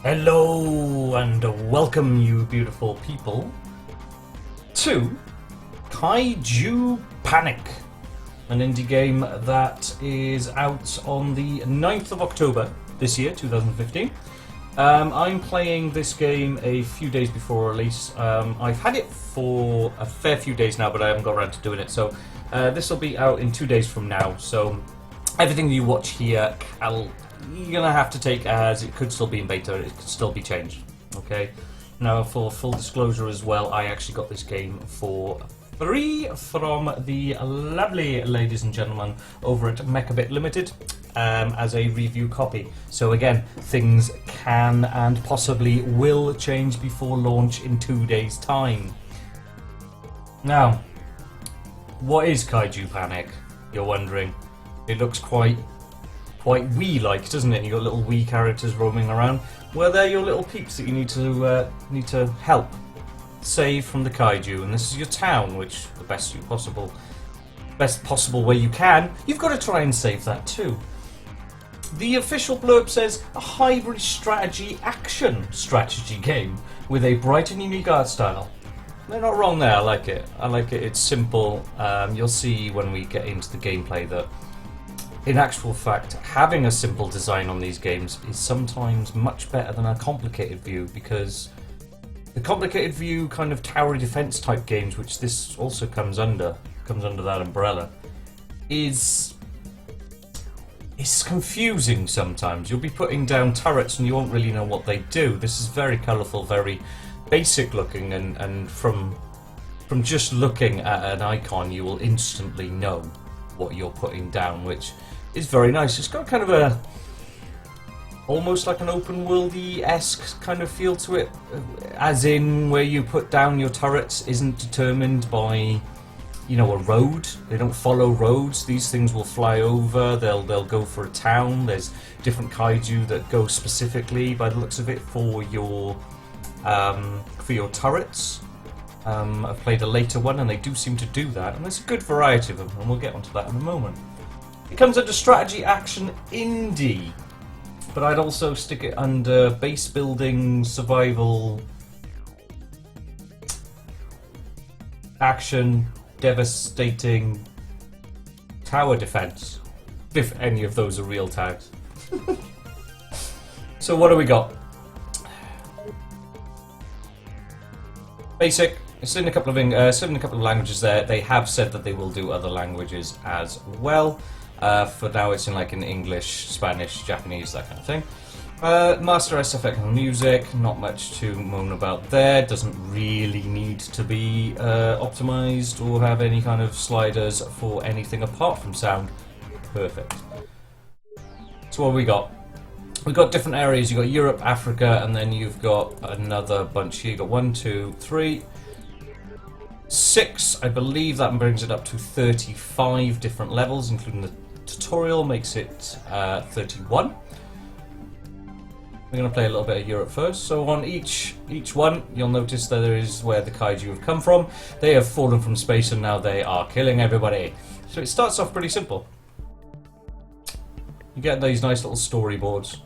Hello and welcome, you beautiful people, to Kaiju Panic, an indie game that is out on the 9th of October this year, 2015. I'm playing this game a few days before release. I've had it for a fair few days now, but I haven't got around to doing it, so this will be out in 2 days from now. So everything you watch here, you're gonna have to take as it could still be in beta, it could still be changed. Okay. Now, for full disclosure as well, I actually got this game for free from the lovely ladies and gentlemen over at Mechabit Limited as a review copy. So again, things can and possibly will change before launch in 2 days' time. Now, what is Kaiju Panic? You're wondering. It looks quite Wii-like, doesn't it? You got little Wii characters roaming around. Well, they're your little peeps that you need to help save from the kaiju, and this is your town, which the best possible way you can. You've got to try and save that too. The official blurb says a hybrid action strategy game with a bright and unique art style. They're not wrong there. I like it. It's simple. You'll see when we get into the gameplay that, in actual fact, having a simple design on these games is sometimes much better than a complicated view, because the complicated view kind of tower defense type games, which this also comes under that umbrella, is confusing sometimes. You'll be putting down turrets and you won't really know what they do. This is very colourful, very basic looking, and from just looking at an icon you will instantly know what you're putting down, which is very nice. It's got kind of almost like an open worldy-esque kind of feel to it, as in where you put down your turrets isn't determined by, you know, a road. They don't follow roads. These things will fly over. They'll go for a town. There's different kaiju that go specifically, by the looks of it, for your turrets. I've played a later one and they do seem to do that, and there's a good variety of them, and we'll get onto that in a moment. It comes under strategy action indie, but I'd also stick it under base building, survival, action, devastating, tower defense, if any of those are real tags. So what do we got? Basic. It's in a couple of languages there. They have said that they will do other languages as well. For now, it's in English, Spanish, Japanese, that kind of thing. Master SFX music. Not much to moan about there. Doesn't really need to be optimized or have any kind of sliders for anything apart from sound. Perfect. So what have we got? We've got different areas. You've got Europe, Africa, and then you've got another bunch here. You've got 1, 2, 3, 6. I believe that brings it up to 35 different levels, including the tutorial makes it 31. We're going to play a little bit of Europe first. So on each one, you'll notice that there is where the kaiju have come from. They have fallen from space and now they are killing everybody. So it starts off pretty simple. You get these nice little storyboards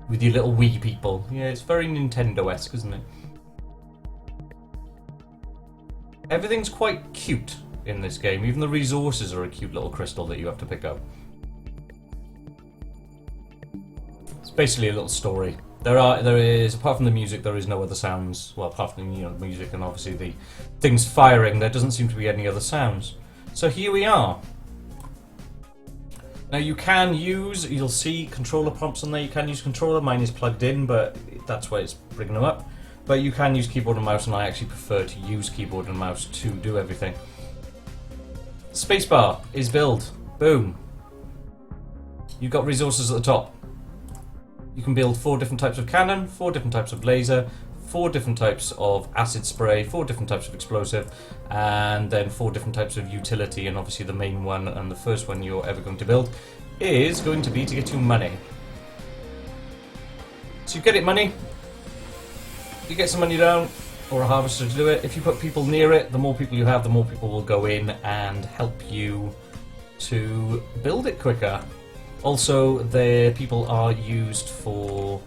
with your little Wii people. Yeah, it's very Nintendo-esque, isn't it? Everything's quite cute in this game. Even the resources are a cute little crystal that you have to pick up. It's basically a little story. There is, apart from the music, there is no other sounds. Well, apart from the music and obviously the things firing, there doesn't seem to be any other sounds. So here we are. Now you can use, you'll see controller prompts on there. You can use controller. Mine is plugged in, but that's why it's bringing them up. But you can use keyboard and mouse, and I actually prefer to use keyboard and mouse to do everything. Spacebar is build. Boom. You've got resources at the top. You can build 4 different types of cannon, 4 different types of laser, 4 different types of acid spray, 4 different types of explosive, and then 4 different types of utility. And obviously the main one and the first one you're ever going to build is going to be to get you money. So you get it money. You get some money down, or a harvester to do it. If you put people near it, the more people you have, the more people will go in and help you to build it quicker. Also, the people are used for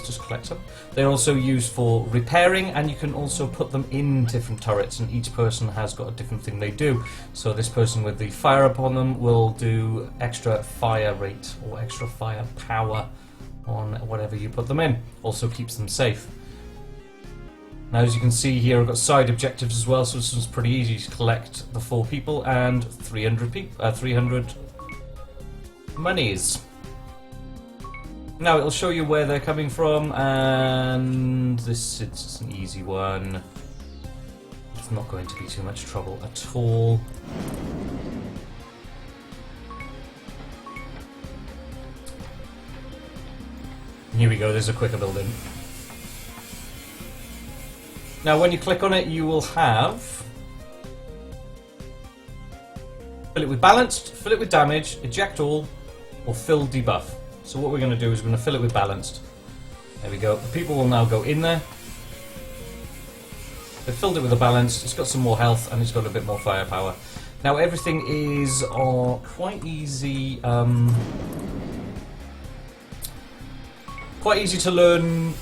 just collect them. They're also used for repairing, and you can also put them in different turrets, and each person has got a different thing they do. So this person with the fire upon them will do extra fire rate or extra fire power on whatever you put them in. Also keeps them safe. Now, as you can see here, I've got side objectives as well, so this one's pretty easy to collect the 4 people and 300 monies. Now, it'll show you where they're coming from, and this is an easy one. It's not going to be too much trouble at all. Here we go, there's a quicker building. Now, when you click on it, you will have fill it with balanced, fill it with damage, eject all, or fill debuff. So what we're going to do is we're going to fill it with balanced. There we go. The people will now go in there. They've filled it with a balanced. It's got some more health and it's got a bit more firepower. Now everything is quite easy. Quite easy to learn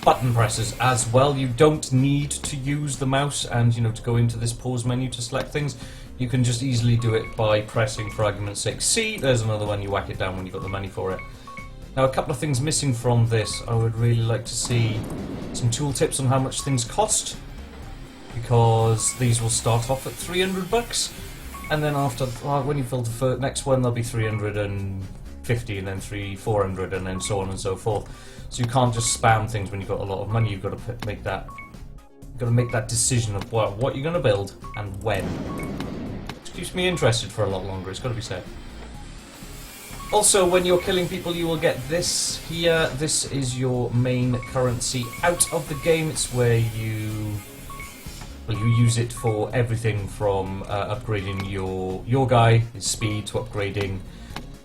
button presses as well. You don't need to use the mouse and to go into this pause menu to select things. You can just easily do it by pressing, for argument's sake, C. There's another one, you whack it down when you've got the money for it. Now, a couple of things missing from this. I would really like to see some tooltips on how much things cost, because these will start off at 300 bucks, and then after when you fill the next one, they'll be 350, and then 400, and then so on and so forth. So you can't just spam things when you've got a lot of money. You've got to make that. You've got to make that decision of what you're going to build and when. Which keeps me interested for a lot longer. It's got to be said. Also, when you're killing people, you will get this here. This is your main currency out of the game. It's where you use it for everything from upgrading your guy, his speed, to upgrading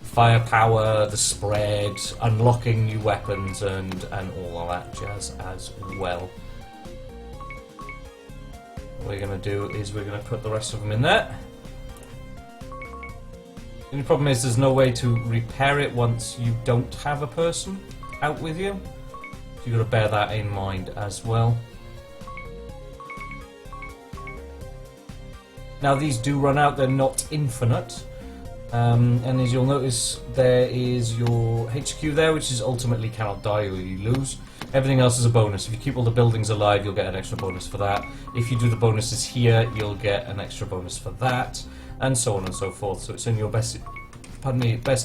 firepower, the spread, unlocking new weapons, and all of that jazz as well. What we're going to do is we're going to put the rest of them in there. The only problem is there's no way to repair it once you don't have a person out with you. So you've got to bear that in mind as well. Now these do run out, they're not infinite. And as you'll notice, there is your HQ there, which is ultimately cannot die or you lose. Everything else is a bonus. If you keep all the buildings alive, you'll get an extra bonus for that. If you do the bonuses here, you'll get an extra bonus for that, and so on and so forth. So it's in your best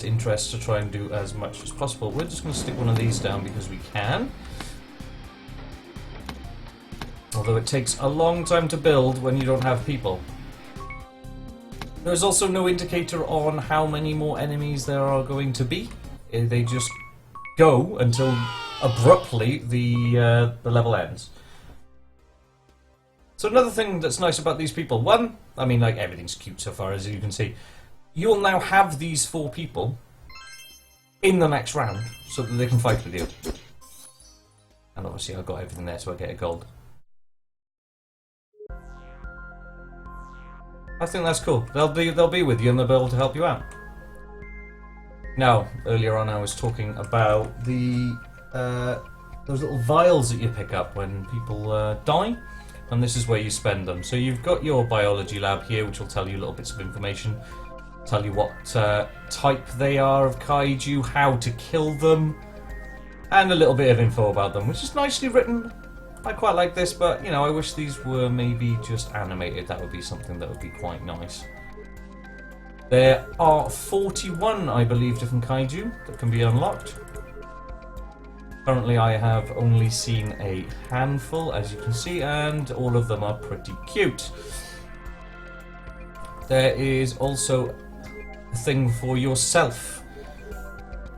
interest to try and do as much as possible. We're just going to stick one of these down because we can. Although it takes a long time to build when you don't have people. There's also no indicator on how many more enemies there are going to be. They just go until abruptly the level ends. So another thing that's nice about these people, one, I mean, like, everything's cute so far, as you can see. You'll now have these 4 people in the next round so that they can fight with you. And obviously I've got everything there, so I get a gold. I think that's cool. They'll be with you and they'll be able to help you out. Now, earlier on I was talking about the those little vials that you pick up when people die, and this is where you spend them. So you've got your biology lab here, which will tell you little bits of information, tell you what type they are of kaiju, how to kill them, and a little bit of info about them, which is nicely written. I quite like this, but, you know, I wish these were maybe just animated. That would be something that would be quite nice. There are 41, I believe, different kaiju that can be unlocked. Currently, I have only seen a handful, as you can see, and all of them are pretty cute. There is also a thing for yourself.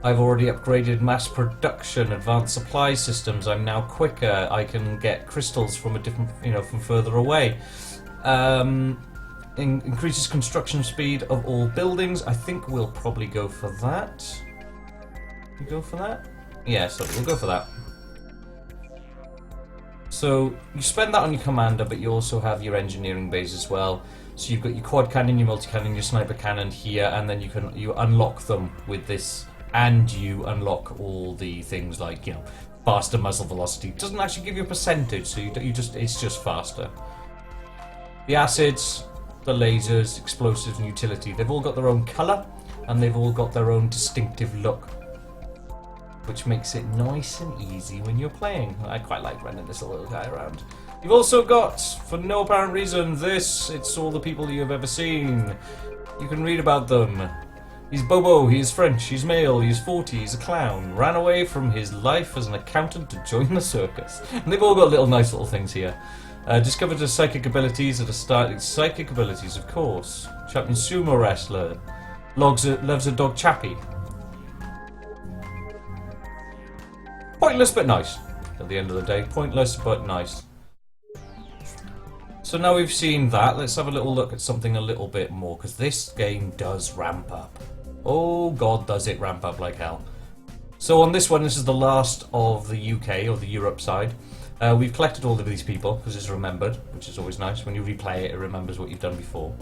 I've already upgraded mass production, advanced supply systems. I'm now quicker. I can get crystals from a different, from further away. Increases construction speed of all buildings. I think we'll probably go for that. You go for that? Yeah, so we'll go for that. So you spend that on your commander, but you also have your engineering base as well. So you've got your quad cannon, your multi cannon, your sniper cannon here, and then you unlock them with this and you unlock all the things like, you know, faster muzzle velocity. It doesn't actually give you a percentage, so it's just faster. The acids, the lasers, explosives, and utility, they've all got their own colour, and they've all got their own distinctive look, which makes it nice and easy when you're playing. I quite like running this little guy around. You've also got, for no apparent reason, it's all the people you've ever seen. You can read about them. He's Bobo, he is French, he's male, he's 40, he's a clown, ran away from his life as an accountant to join the circus. And they've all got nice little things here. Discovered his psychic abilities at a start. Psychic abilities, of course. Champion sumo wrestler. Loves a dog Chappie. Pointless but nice. At the end of the day, pointless but nice. So now we've seen that, let's have a little look at something a little bit more, because this game does ramp up. Oh god, does it ramp up like hell. So on this one, this is the last of the UK, or the Europe side. We've collected all of these people, because it's remembered, which is always nice. When you replay it, it remembers what you've done before.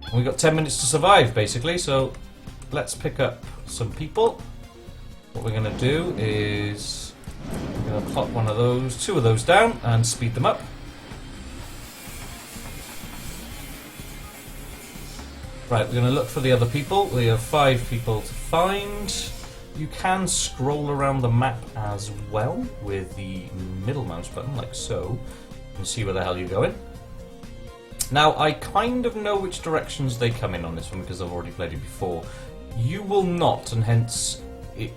And we've got 10 minutes to survive, basically, so let's pick up some people. What we're going to do is, we're going to plot two of those down, and speed them up. Right, we're going to look for the other people. We have 5 people to find. You can scroll around the map as well with the middle mouse button, like so. You can see where the hell you're going. Now, I kind of know which directions they come in on this one because I've already played it before. You will not, and hence it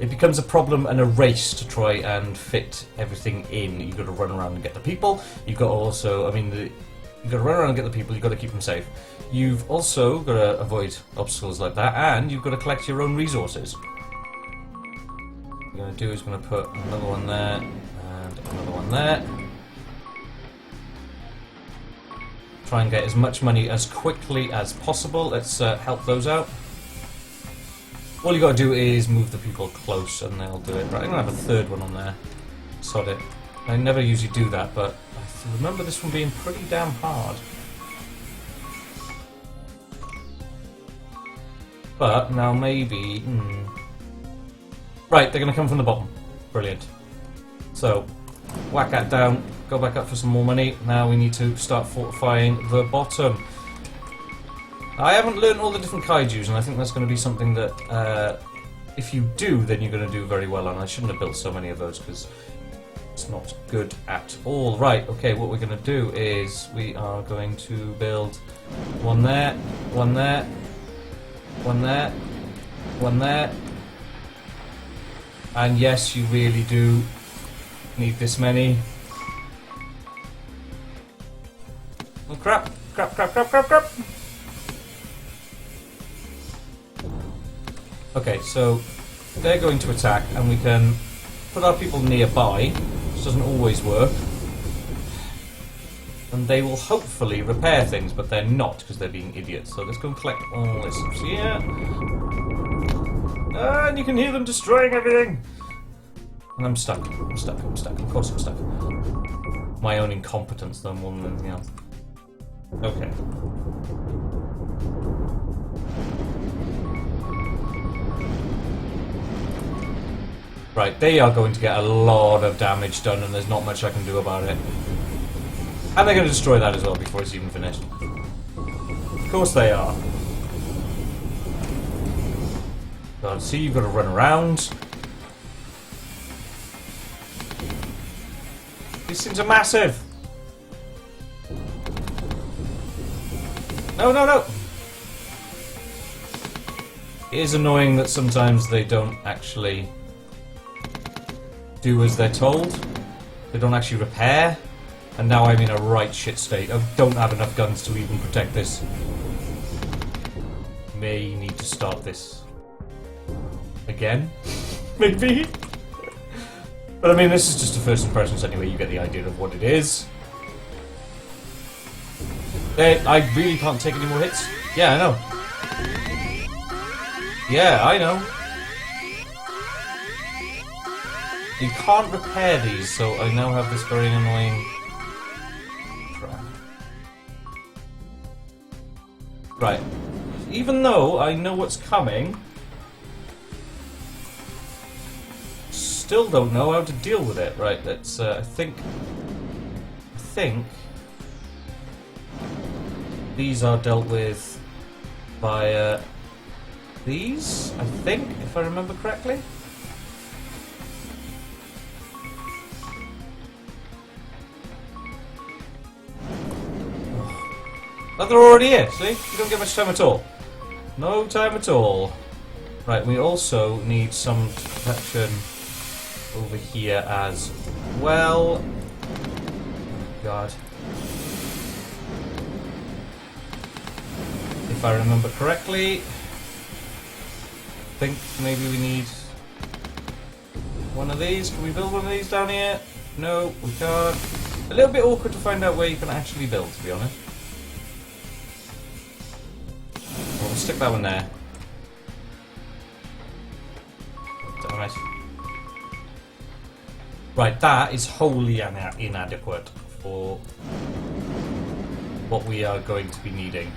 becomes a problem and a race to try and fit everything in. You've got to run around and get the people. You've got to also, you've got to run around and get the people, you've got to keep them safe. You've also got to avoid obstacles like that, and you've got to collect your own resources. What we're going to do is we're going to put another one there, and another one there. Try and get as much money as quickly as possible. Let's help those out. All you got to do is move the people close, and they'll do it. Right, I'm going to have a third one on there. Sod it. I never usually do that, but I remember this one being pretty damn hard. But now maybe... Right, they're going to come from the bottom. Brilliant. So, whack that down, go back up for some more money. Now we need to start fortifying the bottom. I haven't learned all the different kaijus, and I think that's going to be something that if you do, then you're going to do very well on. I shouldn't have built so many of those because it's not good at all. Right, okay, what we're going to do is we are going to build one there, one there, one there, one there. And yes, you really do need this many. Oh crap, crap, crap, crap, crap, crap. Okay, so they're going to attack, and we can put our people nearby, which doesn't always work. And they will hopefully repair things, but they're not, because they're being idiots. So let's go and collect all this stuff here. And you can hear them destroying everything! And I'm stuck. I'm stuck. I'm stuck. Of course I'm stuck. My own incompetence, though, more than anything else. Okay. Right, they are going to get a lot of damage done, and there's not much I can do about it. And they're going to destroy that as well before it's even finished. Of course they are. God, see, you've got to run around. These things are massive. No, no, no. It is annoying that sometimes they don't actually do as they're told. They don't actually repair. And now I'm in a right shit state. I don't have enough guns to even protect this. May need to start this again. Maybe. But I mean, this is just a first impressions anyway. You get the idea of what it is. I really can't take any more hits. Yeah, I know. Yeah, I know. You can't repair these, so I now have this very annoying trap. Right. even though I know what's coming, still don't know how to deal with it. Right, let's, I think these are dealt with by, these, I think, if I remember correctly. Oh, they're already here, see? You don't get much time at all. No time at all. Right, we also need some protection over here as well. Oh, God. If I remember correctly, I think maybe we need one of these. Can we build one of these down here? No, we can't. A little bit awkward to find out where you can actually build, to be honest. Well, we'll stick that one there. Damn it. Right, that is wholly inadequate for what we are going to be needing.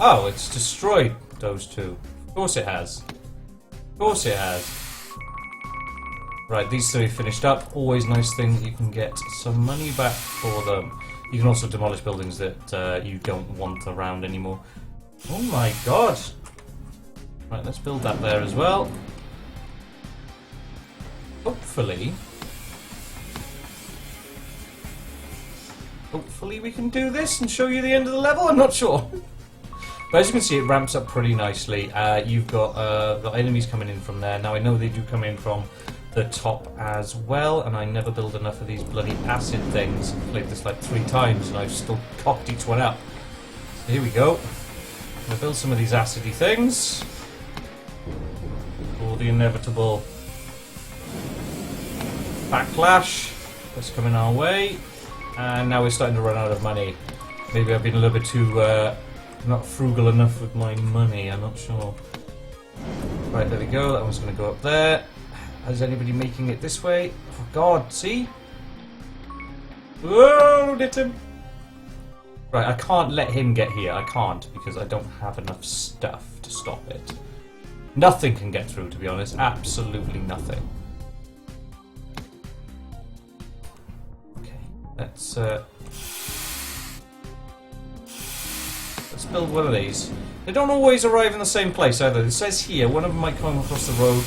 Oh, it's destroyed those two. Of course it has. Of course it has. Right, these three finished up. Always nice thing that you can get some money back for them. You can also demolish buildings that you don't want around anymore. Oh my god! Right, let's build that there as well. Hopefully we can do this and show you the end of the level. I'm not sure. But as you can see, it ramps up pretty nicely. You've got enemies coming in from there. Now, I know they do come in from the top as well, and I never build enough of these bloody acid things. I've played this like 3 times, and I've still cocked each one up. So here we go. I'm going to build some of these acidy things. For the inevitable backlash that's coming our way. And now we're starting to run out of money. Maybe I've been a little bit too... not frugal enough with my money, I'm not sure. Right, there we go, that one's going to go up there. Is anybody making it this way? For God, see? Whoa, hit him! Right, I can't let him get here, I can't, because I don't have enough stuff to stop it. Nothing can get through, to be honest, absolutely nothing. Okay, let's build one of these. They don't always arrive in the same place either. It says here, one of them might come across the road.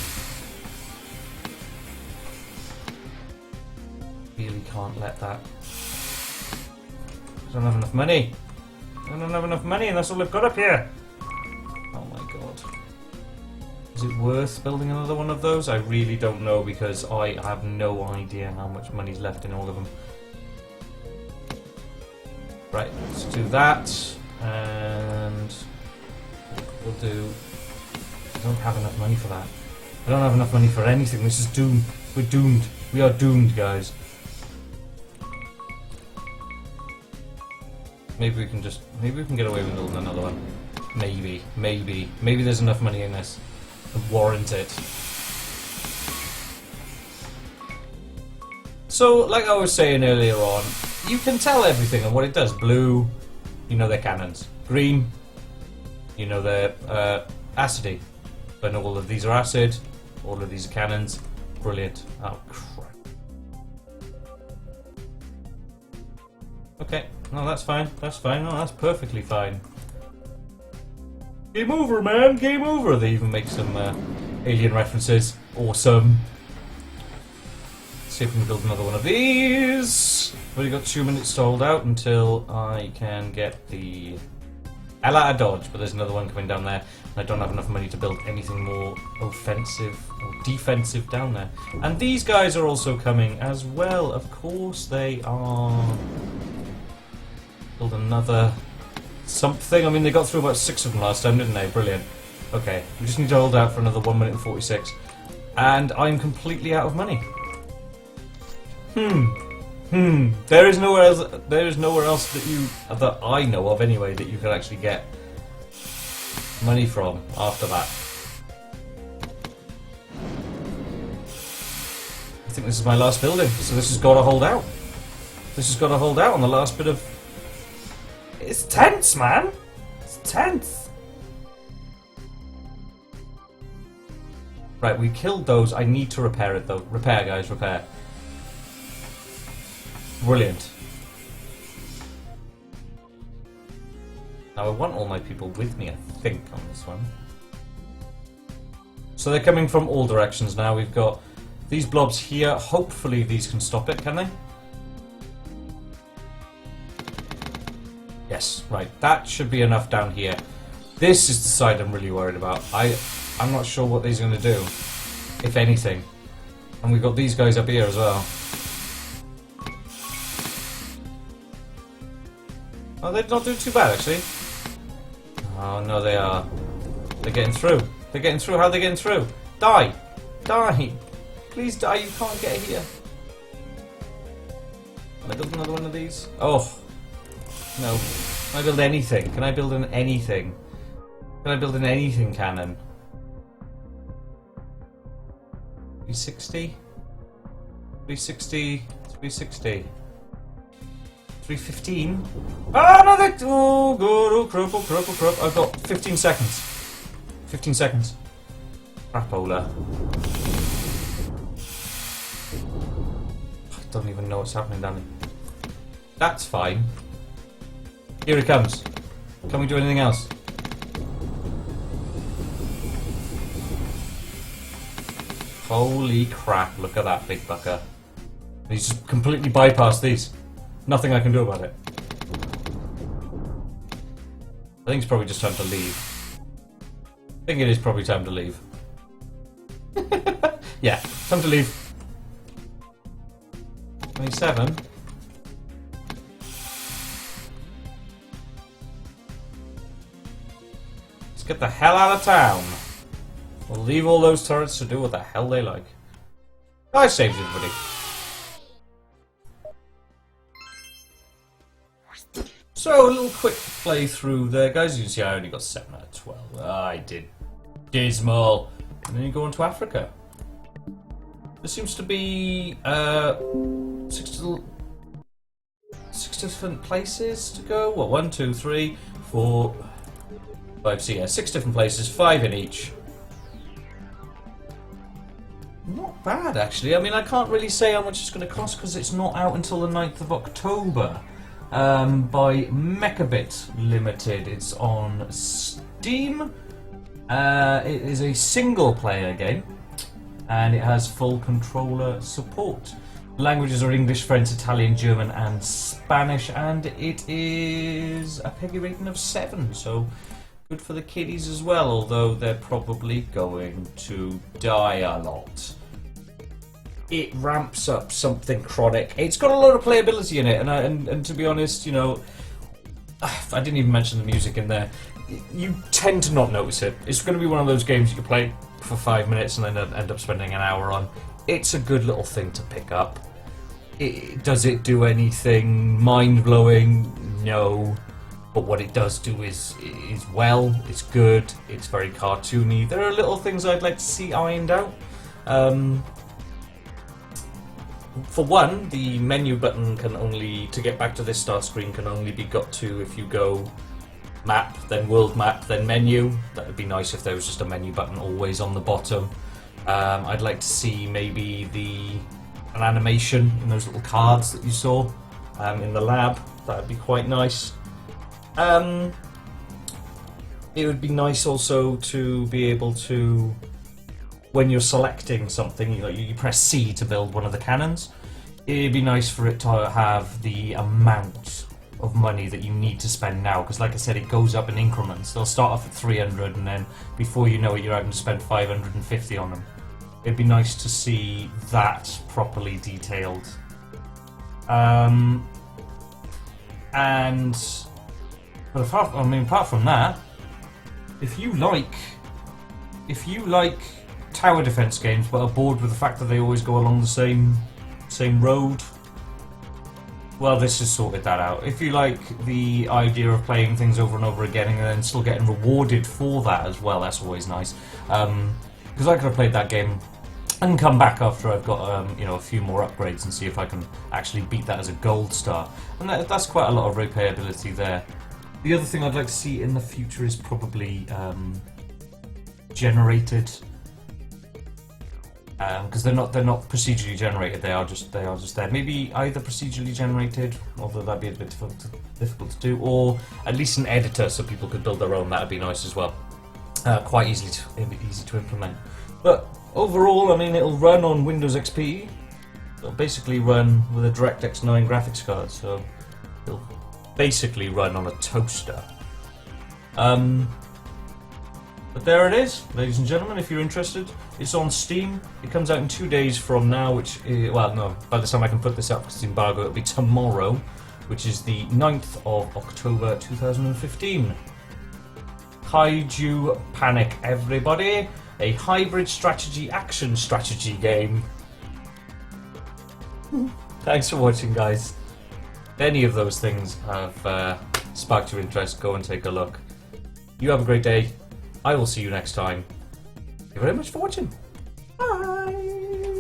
Really can't let that. I don't have enough money. I don't have enough money and that's all I've got up here. Oh my god. Is it worth building another one of those? I really don't know because I have no idea how much money's left in all of them. Right, let's do that. And we'll do... I don't have enough money for that. I don't have enough money for anything. This is doomed. We're doomed. We are doomed, guys. Maybe we can just... Maybe we can get away with building another one. Maybe. Maybe. Maybe there's enough money in this to warrant it. So, like I was saying earlier on, you can tell everything and what it does. Blue... You know they're cannons. Green, you know they're acidy. I know all of these are acid, all of these are cannons. Brilliant. Oh crap. Okay, no, that's fine. That's fine. No, that's perfectly fine. Game over, man. Game over. They even make some alien references. Awesome. See if we can build another one of these. We've only got 2 minutes to hold out until I can get the hell out of Dodge, but there's another one coming down there. And I don't have enough money to build anything more offensive or defensive down there. And these guys are also coming as well. Of course they are. Build another something. I mean, they got through about 6 of them last time, didn't they? Brilliant. Okay, we just need to hold out for another 1 minute and 46. And I'm completely out of money. There is nowhere else. There is nowhere else that I know of anyway that you can actually get money from after that. I think this is my last building, so this has got to hold out. This has got to hold out on the last bit of It's tense, man. It's tense. Right, we killed those. I need to repair it, though. Repair, guys, repair. Brilliant. Now, I want all my people with me, I think, on this one. So they're coming from all directions now. We've got these blobs here. Hopefully these can stop it, can they? Yes, right. That should be enough down here. This is the side I'm really worried about. I'm not sure what these are going to do, if anything. And we've got these guys up here as well. Oh, they're not doing too bad, actually. Oh, no, they are. They're getting through. They're getting through. How are they getting through? Die! Die! Please die, you can't get here. Can I build another one of these? Oh. No. Can I build anything? Can I build an anything? Can I build an anything cannon? 360? 360? 360? 315? Ah, no, that. Oh, good. Oh, crap, oh, crap, oh, crap. I've got 15 seconds. 15 seconds. Crapola. I don't even know what's happening down there. That's fine. Here he comes. Can we do anything else? Holy crap, look at that big bucker. He's just completely bypassed these. Nothing I can do about it. I think it's probably just time to leave. I think it is probably time to leave. Yeah, time to leave. 27. Let's get the hell out of town. We'll leave all those turrets to do what the hell they like. I saved everybody. So, a little quick playthrough there, guys. You can see I only got 7 out of 12. I did dismal. And then you go on to Africa. There seems to be 6 different places to go. What, 1, 2, 3, 4, 5, so yeah, 6 different places, 5 in each. Not bad, actually. I mean, I can't really say how much it's going to cost because it's not out until the 9th of October. By Mechabit Limited. It's on Steam. It is a single-player game, and it has full controller support. Languages are English, French, Italian, German, and Spanish, and it is a PEGI rating of 7, so good for the kiddies as well, although they're probably going to die a lot. It ramps up something chronic. It's got a lot of playability in it, and to be honest, you know, I didn't even mention the music in there. You tend to not notice it. It's going to be one of those games you can play for 5 minutes and then end up spending an hour on. It's a good little thing to pick up. Does it do anything mind-blowing? No. But what it does do is well, it's good, it's very cartoony. There are little things I'd like to see ironed out. For one, the menu button can only, to get back to this start screen, can only be got to if you go map, then world map, then menu. That would be nice if there was just a menu button always on the bottom. I'd like to see maybe an animation in those little cards that you saw in the lab. That would be quite nice. It would be nice also to be able to, when you're selecting something, you press C to build one of the cannons. It'd be nice for it to have the amount of money that you need to spend now, because like I said, it goes up in increments. They'll start off at 300 and then before you know it, you're having to spend 550 on them. It'd be nice to see that properly detailed. But apart from that, if you like tower defense games but are bored with the fact that they always go along the same road, well, this has sorted that out. If you like the idea of playing things over and over again and then still getting rewarded for that as well, that's always nice. Because I could have played that game and come back after I've got a few more upgrades and see if I can actually beat that as a gold star. And that's quite a lot of replayability there. The other thing I'd like to see in the future is probably generated, because they're not procedurally generated. They are just there. Maybe either procedurally generated, although that'd be a bit difficult to do, or at least an editor so people could build their own. That'd be nice as well. Quite easy to implement. But overall, I mean, it'll run on Windows XP. It'll basically run with a DirectX 9 graphics card, so it'll basically run on a toaster. But there it is, ladies and gentlemen, if you're interested. It's on Steam. It comes out in 2 days from now, which is, well, no, by the time I can put this up because it's embargo, it'll be tomorrow, which is the 9th of October 2015. Kaiju Panic, everybody. A hybrid action strategy game. Thanks for watching, guys. If any of those things have sparked your interest, go and take a look. You have a great day. I will see you next time. Thank you very much for watching. Bye!